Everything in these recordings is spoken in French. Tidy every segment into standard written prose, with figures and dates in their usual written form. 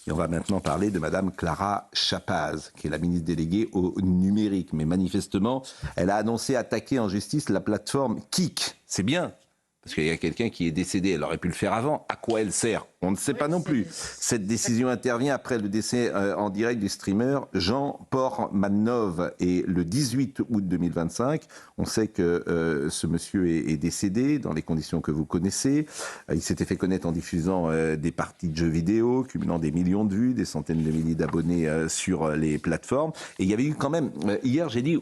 Et on va maintenant parler de Madame Clara Chapaz, qui est la ministre déléguée au numérique. Mais manifestement, elle a annoncé attaquer en justice la plateforme Kik. C'est bien, parce qu'il y a quelqu'un qui est décédé. Elle aurait pu le faire avant. À quoi elle sert? On ne sait pas non plus. Cette décision intervient après le décès en direct du streamer Jean Portmanov. Et le 18 août 2025, on sait que ce monsieur est décédé dans les conditions que vous connaissez. Il s'était fait connaître en diffusant des parties de jeux vidéo, cumulant des millions de vues, des centaines de milliers d'abonnés sur les plateformes. Et il y avait eu quand même... hier, j'ai dit,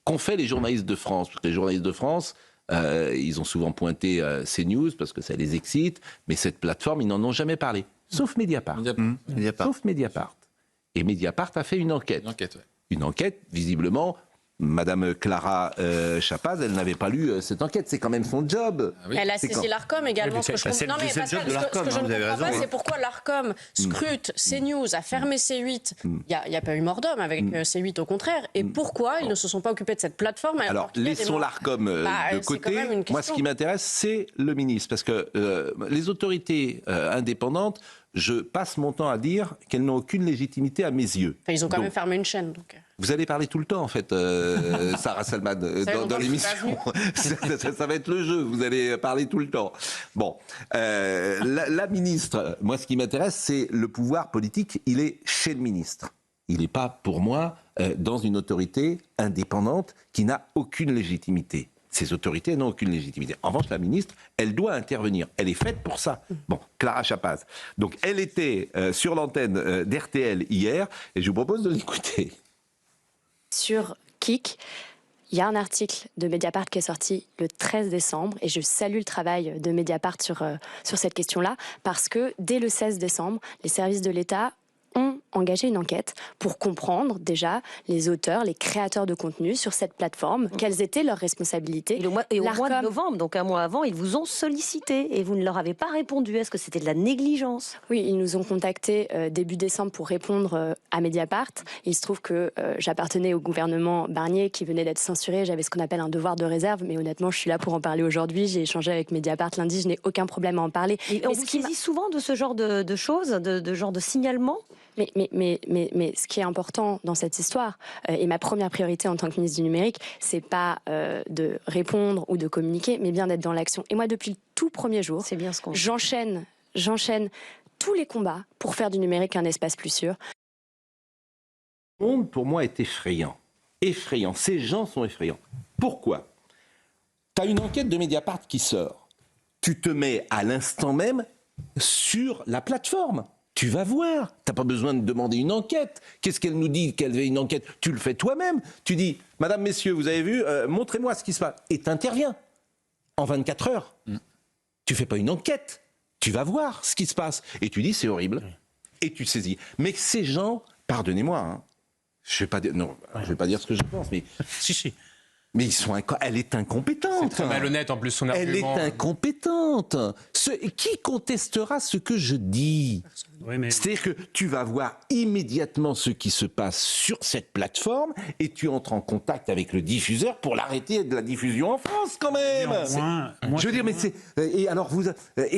qu'ont fait les journalistes de France? Parce que les journalistes de France... ils ont souvent pointé CNews parce que ça les excite, mais cette plateforme, ils n'en ont jamais parlé, sauf Mediapart. Sauf Mediapart. Et Mediapart a fait une enquête. Une enquête, visiblement, Madame Clara Chapaz, elle n'avait pas lu cette enquête. C'est quand même son job. Ah oui. Elle a saisi l'Arcom également. Ce que je comprends, non, mais Pascal, ce que je ne comprends pas, c'est pourquoi l'Arcom scrute CNews, a fermé C8. Il n'y a pas eu mort d'homme avec C8, au contraire. Et pourquoi ils ne se sont pas occupés de cette plateforme? Alors, laissons l'Arcom de côté. Moi, ce qui m'intéresse, c'est le ministre. Parce que les autorités indépendantes, je passe mon temps à dire qu'elles n'ont aucune légitimité à mes yeux. Enfin, ils ont quand même fermé une chaîne. Donc. Vous allez parler tout le temps, en fait, Sarah Salman, dans l'émission. Ça va être le jeu, vous allez parler tout le temps. Bon, la ministre, moi, ce qui m'intéresse, c'est le pouvoir politique. Il est chez le ministre. Il n'est pas, pour moi, dans une autorité indépendante qui n'a aucune légitimité. Ces autorités n'ont aucune légitimité. En revanche, la ministre, elle doit intervenir. Elle est faite pour ça. Bon, Clara Chapaz. Donc, elle était sur l'antenne d'RTL hier, et je vous propose de l'écouter. Sur Kik, il y a un article de Mediapart qui est sorti le 13 décembre, et je salue le travail de Mediapart sur cette question-là, parce que dès le 16 décembre, les services de l'État ont engagé une enquête pour comprendre déjà les auteurs, les créateurs de contenu sur cette plateforme, quelles étaient leurs responsabilités. Et au mois de novembre, donc un mois avant, ils vous ont sollicité et vous ne leur avez pas répondu. Est-ce que c'était de la négligence? Oui, ils nous ont contactés début décembre pour répondre à Mediapart. Il se trouve que j'appartenais au gouvernement Barnier qui venait d'être censuré. J'avais ce qu'on appelle un devoir de réserve, mais honnêtement, je suis là pour en parler aujourd'hui. J'ai échangé avec Mediapart lundi, je n'ai aucun problème à en parler. Et on vous saisit souvent de ce genre de choses, de genre de signalement? Mais ce qui est important dans cette histoire, et ma première priorité en tant que ministre du numérique, c'est pas de répondre ou de communiquer, mais bien d'être dans l'action. Et moi, depuis le tout premier jour, j'enchaîne tous les combats pour faire du numérique un espace plus sûr. Le monde, pour moi, est effrayant. Effrayant. Ces gens sont effrayants. Pourquoi? Tu as une enquête de Mediapart qui sort. Tu te mets à l'instant même sur la plateforme. Tu vas voir, tu n'as pas besoin de demander une enquête. Qu'est-ce qu'elle nous dit qu'elle veut une enquête? Tu le fais toi-même. Tu dis, madame, messieurs, vous avez vu, montrez-moi ce qui se passe. Et tu interviens en 24 heures. Tu ne fais pas une enquête. Tu vas voir ce qui se passe. Et tu dis, c'est horrible. Et tu saisis. Mais ces gens, pardonnez-moi, hein, je ne vais pas dire ce que je pense, mais... Si. Mais elle est incompétente. C'est très malhonnête en plus son argument. Elle est incompétente. Qui contestera ce que je dis? Oui, mais... C'est-à-dire que tu vas voir immédiatement ce qui se passe sur cette plateforme et tu entres en contact avec le diffuseur pour l'arrêter de la diffusion en France quand même. Je veux dire, mais c'est... Et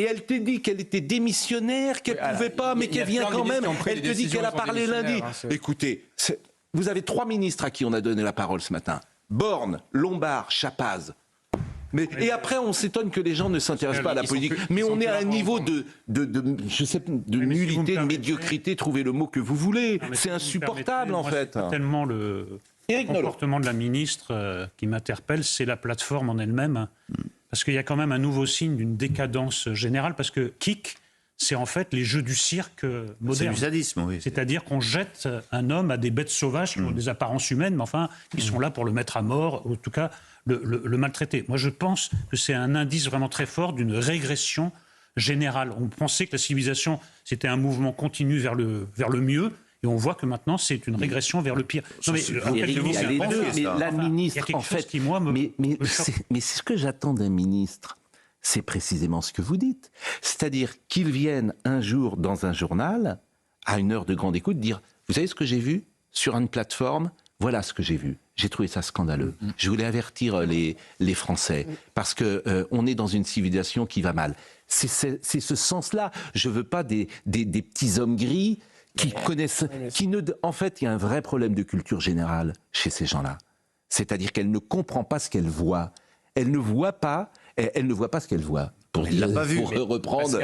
elle te dit qu'elle était démissionnaire, qu'elle ne pouvait pas, mais qu'elle vient quand même. Elle te dit qu'elle a parlé lundi. Écoutez, vous avez 3 ministres à qui on a donné la parole ce matin. Borne, Lombard, Chapaz. Et après, on s'étonne que les gens ne s'intéressent pas à la politique. Mais on est à un niveau de nullité, de médiocrité, trouvez le mot que vous voulez. C'est insupportable, en fait. C'est tellement le comportement de la ministre qui m'interpelle, c'est la plateforme en elle-même. Parce qu'il y a quand même un nouveau signe d'une décadence générale, parce que Kik, c'est en fait les jeux du cirque moderne. C'est du sadisme, oui. C'est-à-dire qu'on jette un homme à des bêtes sauvages qui ont des apparences humaines, mais enfin, ils sont là pour le mettre à mort, ou en tout cas le maltraiter. Moi, je pense que c'est un indice vraiment très fort d'une régression générale. On pensait que la civilisation, c'était un mouvement continu vers le mieux, et on voit que maintenant, c'est une régression vers le pire. Non, mais la ministre, en fait, mais c'est ce que j'attends d'un ministre. C'est précisément ce que vous dites. C'est-à-dire qu'ils viennent un jour dans un journal, à une heure de grande écoute, dire « Vous savez ce que j'ai vu sur une plateforme ? Voilà ce que j'ai vu. J'ai trouvé ça scandaleux. Je voulais avertir les Français, parce qu'on est dans une civilisation qui va mal. » C'est ce sens-là. Je ne veux pas des petits hommes gris qui connaissent, en fait, il y a un vrai problème de culture générale chez ces gens-là. C'est-à-dire qu'elle ne comprend pas ce qu'elle voit. Elle ne voit pas ce qu'elle voit. Elle l'a pas vu. Pour reprendre.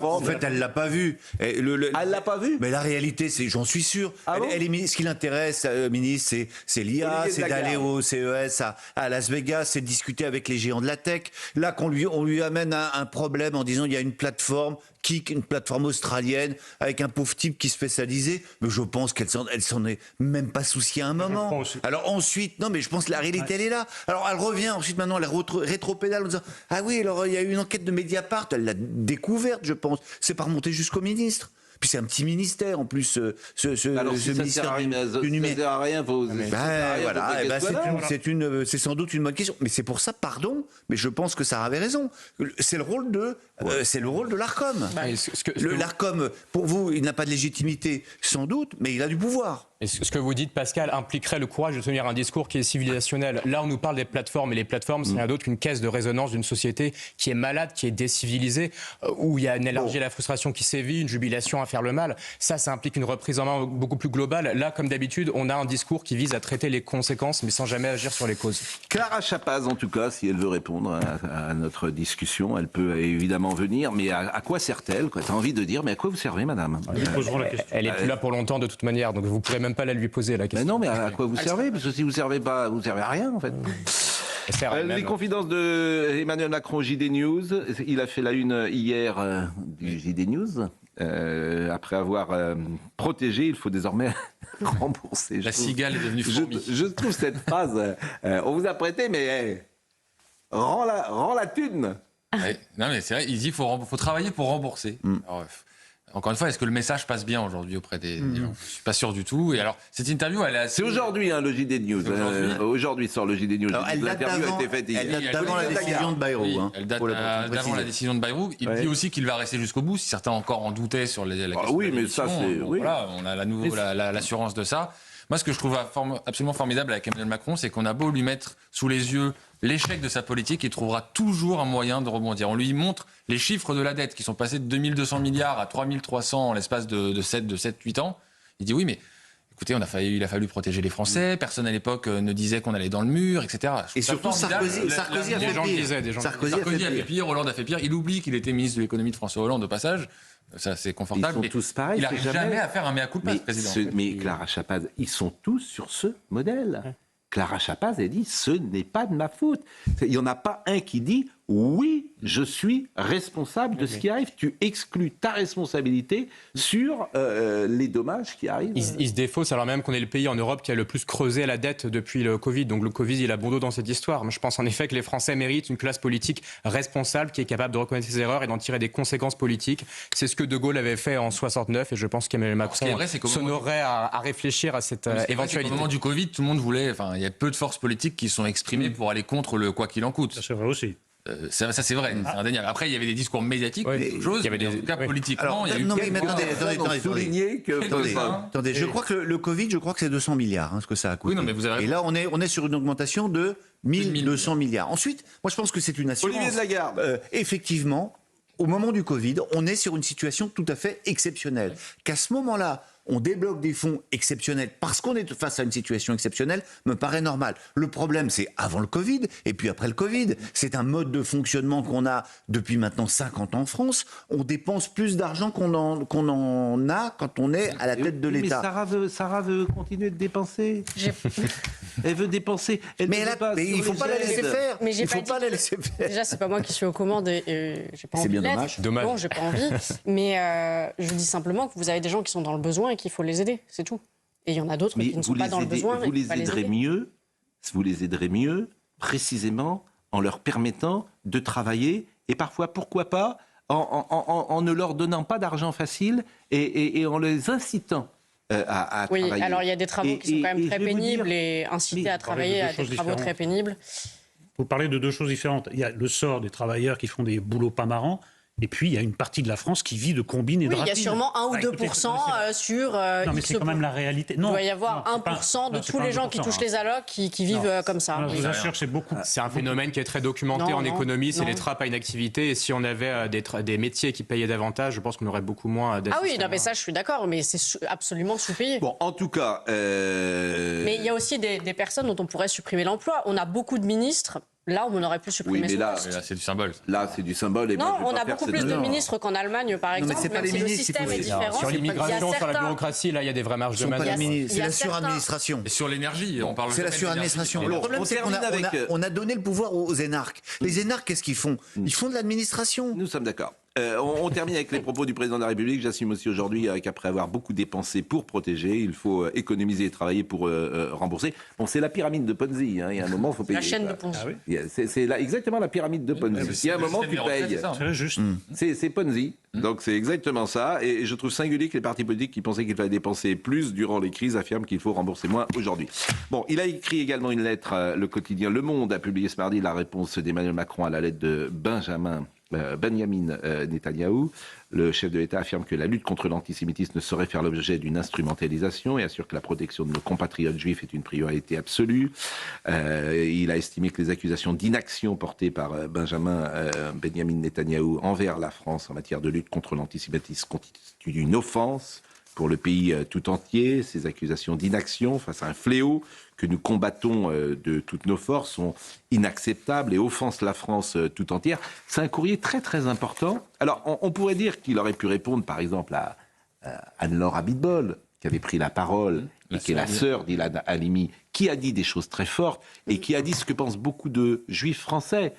En fait, elle l'a pas vu. Elle l'a pas vu. Mais la réalité, c'est, j'en suis sûr. Ce qui l'intéresse, ministre, c'est l'IA, c'est d'aller au CES à Las Vegas, c'est de discuter avec les géants de la tech. Là, on lui amène un problème en disant il y a une plateforme Kik, une plateforme australienne, avec un pauvre type qui se fait saliser. Mais je pense qu'elle s'en est même pas souciée à un moment. Alors ensuite, non, mais je pense que la réalité, elle est là. Alors elle revient ensuite, maintenant, elle rétropédale en disant ah oui, alors il y a eu une enquête de Mediapart, elle l'a découverte, je pense. C'est pas remonté jusqu'au ministre. Puis c'est un petit ministère en plus, alors, si ça sert à rien, c'est sans doute une bonne question. Mais c'est pour ça, pardon, mais je pense que Sarah avait raison. C'est le rôle de l'Arcom. L'Arcom, pour vous, il n'a pas de légitimité, sans doute, mais il a du pouvoir. Et ce que vous dites, Pascal, impliquerait le courage de tenir un discours qui est civilisationnel. Là, on nous parle des plateformes, et les plateformes, c'est rien d'autre qu'une caisse de résonance d'une société qui est malade, qui est décivilisée, où il y a une élargie à la frustration qui sévit, une jubilation à faire le mal. Ça implique une reprise en main beaucoup plus globale. Là, comme d'habitude, on a un discours qui vise à traiter les conséquences, mais sans jamais agir sur les causes. Clara Chapaz, en tout cas, si elle veut répondre à notre discussion, elle peut évidemment venir, mais à quoi sert-elle? T'as envie de dire, mais à quoi vous servez, madame? Elle est plus là pour longtemps, de toute manière, donc vous pourrez même pas la lui poser la question. Mais non, mais à quoi vous servez? Parce que si vous servez pas, vous servez à rien en fait. Les confidences de Emmanuel Macron, JD News. Il a fait la une hier du JD News. Après avoir protégé, il faut désormais rembourser. La cigale est devenue fourmi. Je trouve cette phrase. On vous a prêté, mais rends la thune. Ouais, non mais c'est vrai. Il dit faut travailler pour rembourser. Alors, encore une fois, est-ce que le message passe bien aujourd'hui auprès des gens? Je ne suis pas sûr du tout. Et alors, cette interview, elle est assez... C'est aujourd'hui, le JD News. Aujourd'hui sort le JD News. L'interview a été faite hier. Elle date d'avant la décision de Bayrou. Elle date d'avant la décision de Bayrou. Il dit aussi qu'il va rester jusqu'au bout, si certains encore en doutaient sur la question de la décision. Mais ça, c'est... Voilà, on a l'assurance de ça. Moi, ce que je trouve absolument formidable avec Emmanuel Macron, c'est qu'on a beau lui mettre sous les yeux l'échec de sa politique, il trouvera toujours un moyen de rebondir. On lui montre les chiffres de la dette qui sont passés de 2200 milliards à 3300 en l'espace de 7-8 ans. Il dit oui, mais écoutez, il a fallu protéger les Français, personne à l'époque ne disait qu'on allait dans le mur, etc. Et surtout Sarkozy a fait pire. Sarkozy a fait pire, Hollande a fait pire. Il oublie qu'il était ministre de l'économie de François Hollande au passage. Ça, c'est confortable. Ils sont tous pareils. Il n'arrive jamais à faire un mea culpa, ce président. Mais Clara Chapaz, ils sont tous sur ce modèle. Clara Chapaz, elle dit, ce n'est pas de ma faute. Il n'y en a pas un qui dit, oui, je suis responsable de ce qui arrive. Tu exclus ta responsabilité sur les dommages qui arrivent. Il se défausse alors même qu'on est le pays en Europe qui a le plus creusé la dette depuis le Covid. Donc le Covid, il a bon dos dans cette histoire. Mais je pense en effet que les Français méritent une classe politique responsable qui est capable de reconnaître ses erreurs et d'en tirer des conséquences politiques. C'est ce que De Gaulle avait fait en 69 et je pense qu'Emmanuel Macron s'honorerait à réfléchir à cette éventualité. Au moment du Covid, tout le monde voulait... Enfin, il y a peu de forces politiques qui sont exprimées pour aller contre le quoi qu'il en coûte. Ça c'est vrai aussi. Ça c'est vrai, c'est indéniable. Après, il y avait des discours médiatiques, choses, mais en tout cas, politiquement, il y a eu... Non, mais attendez, je crois que le Covid, c'est 200 milliards, ce que ça a coûté. Oui, non, mais vous avez... Et là, on est sur une augmentation de 1200 milliards. Ensuite, moi, je pense que c'est une assurance. Olivier de Lagarde. Effectivement, au moment du Covid, on est sur une situation tout à fait exceptionnelle. Qu'à ce moment-là, on débloque des fonds exceptionnels parce qu'on est face à une situation exceptionnelle, me paraît normal. Le problème, c'est avant le Covid et puis après le Covid. C'est un mode de fonctionnement qu'on a depuis maintenant 50 ans en France. On dépense plus d'argent qu'on en a quand on est à la tête de l'État. Mais Sarah veut continuer de dépenser. Elle veut dépenser. Mais il ne faut pas la laisser faire. Mais il ne faut pas la laisser faire. Déjà, c'est pas moi qui suis aux commandes et j'ai pas envie de l'être. C'est bien dommage. Non, j'ai pas envie. Mais je dis simplement que vous avez des gens qui sont dans le besoin et qu'il faut les aider, c'est tout. Et il y en a d'autres qui ne sont pas dans le besoin. Vous les aiderez mieux, précisément, en leur permettant de travailler et parfois, pourquoi pas, en ne leur donnant pas d'argent facile et en les incitant à travailler. Oui, alors il y a des travaux qui sont quand même très pénibles et incités à travailler à des travaux très pénibles. Vous parlez de deux choses différentes. Il y a le sort des travailleurs qui font des boulots pas marrants. Et puis, il y a une partie de la France qui vit de combines et de rapines. Il y a sûrement 1 ou 2% sur... non, mais c'est quand même la réalité. Il doit y avoir 1% de tous les gens qui touchent les allocs qui vivent comme ça. Je vous assure, c'est beaucoup. C'est un phénomène qui est très documenté en économie, c'est les trappes à inactivité. Et si on avait des métiers qui payaient davantage, je pense qu'on aurait beaucoup moins d'assistants. Ah oui, non, mais ça, je suis d'accord, mais c'est absolument sous-payé. Bon, en tout cas... Mais il y a aussi des personnes dont on pourrait supprimer l'emploi. On a beaucoup de ministres... Là, on aurait pu supprimer ce là, c'est du symbole. Là, c'est du symbole. Et non, on a beaucoup plus de ministres qu'en Allemagne, par exemple. Non, mais même si le système est différent. Sur l'immigration, sur la bureaucratie, là, il y a des vraies marges de manœuvre. C'est la suradministration. Et sur l'énergie, on parle. C'est la suradministration. Le problème, c'est qu'on a donné le pouvoir aux énarques. Les énarques, qu'est-ce qu'ils font? Ils font de l'administration. Nous sommes d'accord. On termine avec les propos du président de la République. J'assume aussi aujourd'hui qu'après avoir beaucoup dépensé pour protéger, il faut économiser et travailler pour rembourser. Bon, c'est la pyramide de Ponzi. Il y a un moment, il faut payer. La chaîne de Ponzi. Ah oui. C'est exactement la pyramide de Ponzi. Il y a un moment, tu payes. C'est juste. C'est Ponzi. Donc c'est exactement ça. Et je trouve singulier que les partis politiques qui pensaient qu'il fallait dépenser plus durant les crises affirment qu'il faut rembourser moins aujourd'hui. Bon, il a écrit également une lettre. Le quotidien Le Monde a publié ce mardi la réponse d'Emmanuel Macron à la lettre de Benyamin Netanyahou. Le chef de l'État affirme que la lutte contre l'antisémitisme ne saurait faire l'objet d'une instrumentalisation et assure que la protection de nos compatriotes juifs est une priorité absolue. Il a estimé que les accusations d'inaction portées par Benyamin Netanyahou envers la France en matière de lutte contre l'antisémitisme constituent une offense pour le pays tout entier. Ces accusations d'inaction face à un fléau que nous combattons de toutes nos forces sont inacceptables et offensent la France tout entière. C'est un courrier très très important. Alors on pourrait dire qu'il aurait pu répondre par exemple à Anne-Laure Abitbol, qui avait pris la parole et qui est la sœur d'Ilan Halimi, qui a dit des choses très fortes et qui a dit ce que pensent beaucoup de juifs français.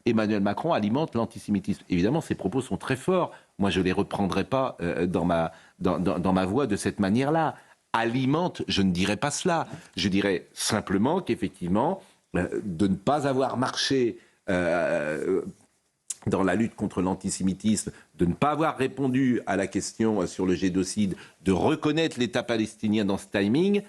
Emmanuel Macron alimente l'antisémitisme. Évidemment, ses propos sont très forts. Moi, je ne les reprendrai pas dans ma voix de cette manière-là. Alimente, je ne dirais pas cela. Je dirais simplement qu'effectivement, de ne pas avoir marché dans la lutte contre l'antisémitisme, de ne pas avoir répondu à la question sur le génocide, de reconnaître l'État palestinien dans ce timing,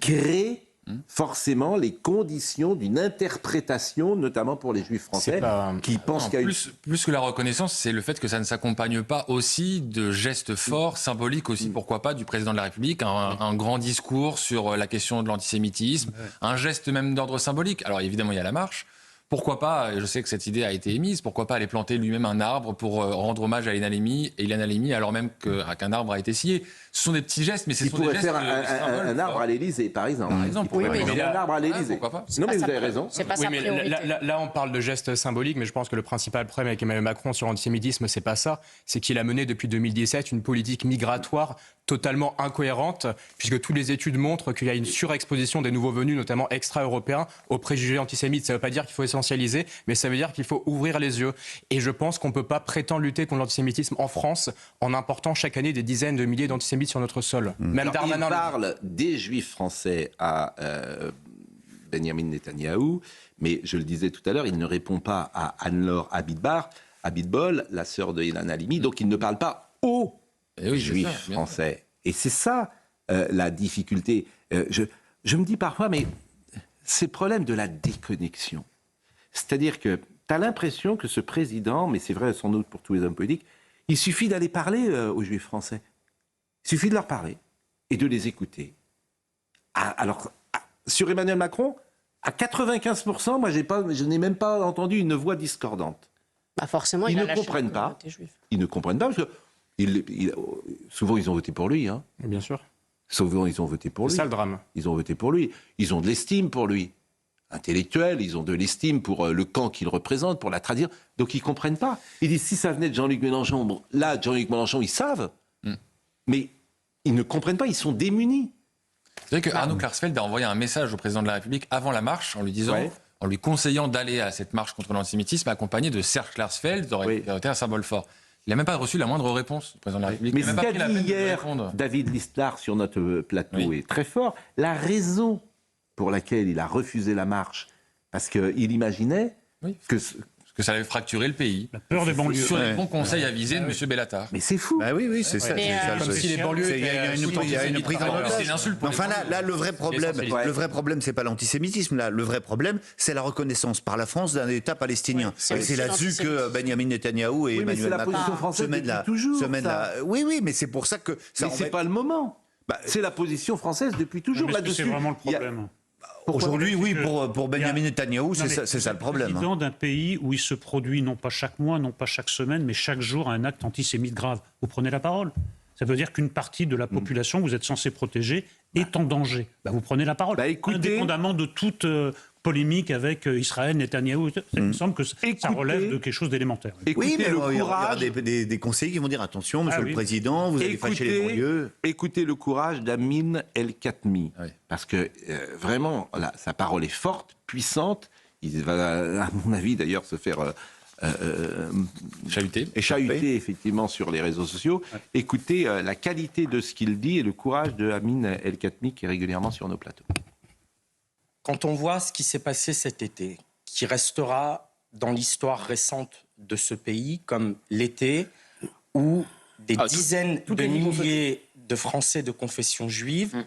crée forcément les conditions d'une interprétation, notamment pour les juifs français, qui pensent qu'il y a plus que la reconnaissance, c'est le fait que ça ne s'accompagne pas aussi de gestes forts, symboliques aussi, pourquoi pas, du président de la République, un grand discours sur la question de l'antisémitisme, un geste même d'ordre symbolique. Alors évidemment, il y a la marche. Pourquoi pas, je sais que cette idée a été émise, pourquoi pas aller planter lui-même un arbre pour rendre hommage à Ilan Halimi alors même qu'un arbre a été scié. Ce sont des petits gestes, mais il pourrait faire un arbre à l'Élysée, par exemple. Oui, mais un arbre à l'Élysée. Pourquoi pas? Non, mais vous avez raison. C'est pas sa priorité. Là, on parle de gestes symboliques, mais je pense que le principal problème avec Emmanuel Macron sur l'antisémitisme, c'est pas ça. C'est qu'il a mené depuis 2017 une politique migratoire totalement incohérente, puisque toutes les études montrent qu'il y a une surexposition des nouveaux venus, notamment extra-européens, aux préjugés antisémites. Ça ne veut pas dire qu'il faut essentialiser, mais ça veut dire qu'il faut ouvrir les yeux. Et je pense qu'on ne peut pas prétendre lutter contre l'antisémitisme en France en important chaque année des dizaines de milliers d'antisémites sur notre sol. Même Darmanin... Il parle des juifs français à Benyamin Netanyahou, mais je le disais tout à l'heure, il ne répond pas à Anne-Laure Abitbol, la sœur de Ilan Halimi, donc il ne parle pas aux juifs français. Et c'est ça la difficulté. Je me dis parfois, mais c'est le problème de la déconnexion. C'est-à-dire que tu as l'impression que ce président, mais c'est vrai sans doute pour tous les hommes politiques, il suffit d'aller parler aux juifs français. Il suffit de leur parler et de les écouter. Alors, sur Emmanuel Macron, à 95%, moi, je n'ai même pas entendu une voix discordante. Bah forcément, ils ne comprennent pas. Ils ne comprennent pas parce que souvent, ils ont voté pour lui. Hein. Bien sûr. Souvent, ils ont voté pour lui. C'est ça le drame. Ils ont voté pour lui. Ils ont de l'estime pour lui. Intellectuels, ils ont de l'estime pour le camp qu'il représente, pour la tradition. Donc, ils ne comprennent pas. Ils disent, si ça venait de Jean-Luc Mélenchon, bon, là, Jean-Luc Mélenchon, ils savent. Mais ils ne comprennent pas, ils sont démunis. Vous savez que Arnaud Klarsfeld a envoyé un message au président de la République avant la marche en lui disant... en lui conseillant d'aller à cette marche contre l'antisémitisme, accompagné de Serge Klarsfeld, aurait été un symbole fort. Il n'a même pas reçu la moindre réponse du président de la République. Mais ce qu'a dit hier David Lisnard sur notre plateau est très fort. La raison pour laquelle il a refusé la marche, parce qu'il imaginait que que ça allait fracturer le pays. La peur des banlieues. Sur les bons conseils avisés de M. Bellatar. Mais c'est fou. Bah oui, c'est ça. Comme si les banlieues Il y a une prise en otage. C'est une insulte pour Enfin là, le vrai problème, c'est pas l'antisémitisme. Là, le vrai problème, c'est la reconnaissance par la France d'un État palestinien. C'est là-dessus que Benjamin Netanyahou et Emmanuel Macron se mènent là. Oui, mais c'est pour ça que. Mais c'est pas le moment. C'est la position française depuis toujours là-dessus. C'est vraiment le problème. Aujourd'hui, oui, pour Benjamin Netanyahou, c'est ça le problème. Président d'un pays où il se produit non pas chaque mois, non pas chaque semaine, mais chaque jour un acte antisémite grave. Vous prenez la parole. Ça veut dire qu'une partie de la population que vous êtes censé protéger est en danger. Vous prenez la parole. Indépendamment de toute polémique avec Israël, Netanyahou, il me semble que ça relève de quelque chose d'élémentaire. Oui, mais il y aura des conseillers qui vont dire attention, monsieur le Président, vous allez fâcher les banlieues. Écoutez le courage d'Amin El-Khatmi. Parce que vraiment, là, sa parole est forte, puissante. Il va, à mon avis, d'ailleurs, se faire chahuter effectivement sur les réseaux sociaux. Écoutez la qualité de ce qu'il dit et le courage de Amin El-Khatmi qui est régulièrement sur nos plateaux. Quand on voit ce qui s'est passé cet été, qui restera dans l'histoire récente de ce pays comme l'été où des dizaines de milliers de Français de confession juive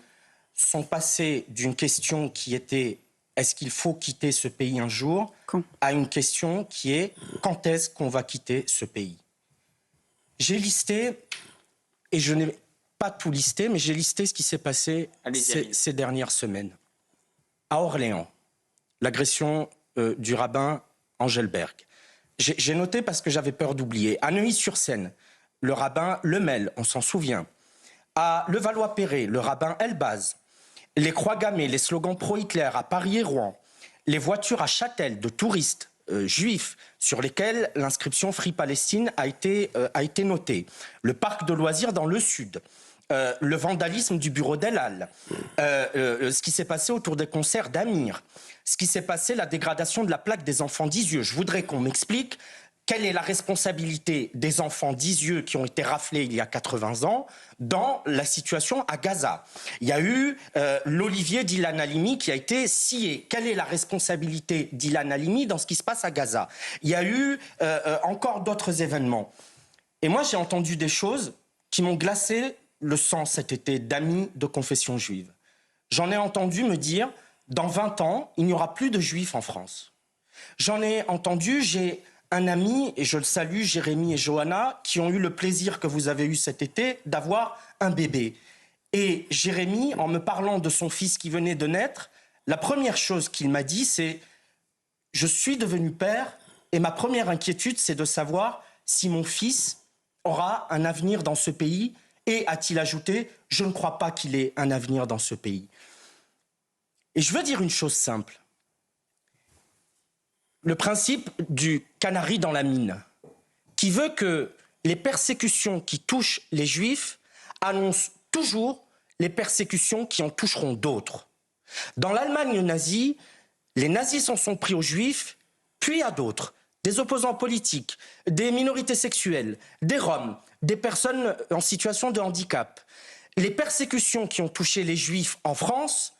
sont passés d'une question qui était est-ce qu'il faut quitter ce pays un jour à une question qui est quand est-ce qu'on va quitter ce pays. J'ai listé, et je n'ai pas tout listé, mais j'ai listé ce qui s'est passé ces dernières semaines. À Orléans, l'agression du rabbin Engelberg. J'ai noté parce que j'avais peur d'oublier. À Neuilly-sur-Seine, le rabbin Lemel, on s'en souvient. À Levallois-Perret, le rabbin Elbaz. Les croix gammées, les slogans pro-Hitler à Paris et Rouen. Les voitures à Châtel de touristes juifs sur lesquels l'inscription Free Palestine a été notée. Le parc de loisirs dans le sud. Le vandalisme du bureau d'El Al, ce qui s'est passé autour des concerts d'Amir, ce qui s'est passé, la dégradation de la plaque des enfants d'Isieux. Je voudrais qu'on m'explique quelle est la responsabilité des enfants d'Isieux qui ont été raflés il y a 80 ans dans la situation à Gaza. Il y a eu l'Olivier d'Ilan Halimi qui a été scié. Quelle est la responsabilité d'Ilan Halimi dans ce qui se passe à Gaza? Il y a eu encore d'autres événements. Et moi, j'ai entendu des choses qui m'ont glacé le sang cet été d'amis de confession juive. J'en ai entendu me dire, dans 20 ans, il n'y aura plus de juifs en France. J'en ai entendu, j'ai un ami, et je le salue, Jérémy et Johanna, qui ont eu le plaisir que vous avez eu cet été d'avoir un bébé. Et Jérémy, en me parlant de son fils qui venait de naître, la première chose qu'il m'a dit, c'est « Je suis devenu père, et ma première inquiétude, c'est de savoir si mon fils aura un avenir dans ce pays. » Et, a-t-il ajouté, je ne crois pas qu'il ait un avenir dans ce pays. Et je veux dire une chose simple. Le principe du canari dans la mine, qui veut que les persécutions qui touchent les juifs annoncent toujours les persécutions qui en toucheront d'autres. Dans l'Allemagne nazie, les nazis s'en sont pris aux juifs, puis à d'autres. Des opposants politiques, des minorités sexuelles, des Roms, des personnes en situation de handicap. Les persécutions qui ont touché les Juifs en France,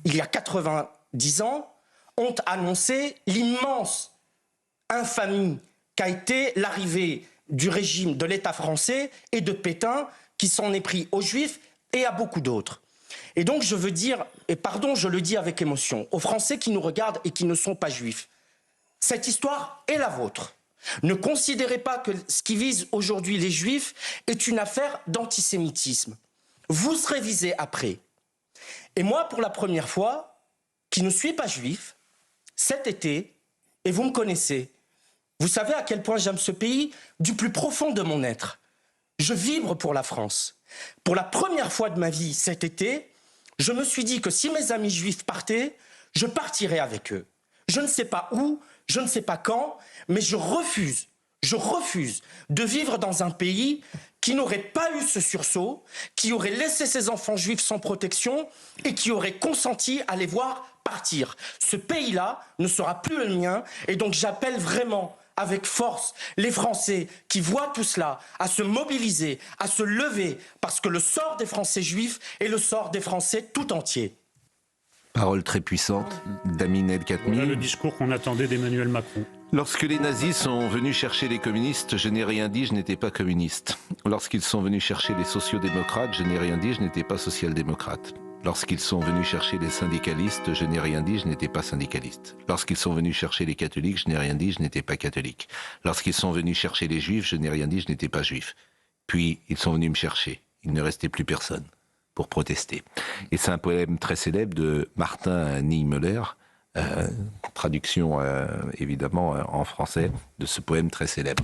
il y a 90 ans, ont annoncé l'immense infamie qu'a été l'arrivée du régime de l'État français et de Pétain qui s'en est pris aux Juifs et à beaucoup d'autres. Et donc je veux dire, et pardon, je le dis avec émotion, aux Français qui nous regardent et qui ne sont pas juifs, cette histoire est la vôtre. Ne considérez pas que ce qui vise aujourd'hui les Juifs est une affaire d'antisémitisme. Vous serez visés après. Et moi, pour la première fois, qui ne suis pas juif, cet été, et vous me connaissez, vous savez à quel point j'aime ce pays du plus profond de mon être. Je vibre pour la France. Pour la première fois de ma vie cet été, je me suis dit que si mes amis juifs partaient, je partirais avec eux. Je ne sais pas où, je ne sais pas quand, mais je refuse de vivre dans un pays qui n'aurait pas eu ce sursaut, qui aurait laissé ses enfants juifs sans protection et qui aurait consenti à les voir partir. Ce pays-là ne sera plus le mien et donc j'appelle vraiment avec force les Français qui voient tout cela à se mobiliser, à se lever, parce que le sort des Français juifs est le sort des Français tout entiers. Parole très puissante d'Amin El-Khatmi. Voilà le discours qu'on attendait d'Emmanuel Macron. Lorsque les nazis sont venus chercher les communistes, je n'ai rien dit, je n'étais pas communiste. Lorsqu'ils sont venus chercher les sociodémocrates, je n'ai rien dit, je n'étais pas social-démocrate. Lorsqu'ils sont venus chercher les syndicalistes, je n'ai rien dit, je n'étais pas syndicaliste. Lorsqu'ils sont venus chercher les catholiques, je n'ai rien dit, je n'étais pas catholique. Lorsqu'ils sont venus chercher les juifs, je n'ai rien dit, je n'étais pas juif. Puis, ils sont venus me chercher. Il ne restait plus personne pour protester. Et c'est un poème très célèbre de Martin Niemöller, traduction évidemment en français de ce poème très célèbre.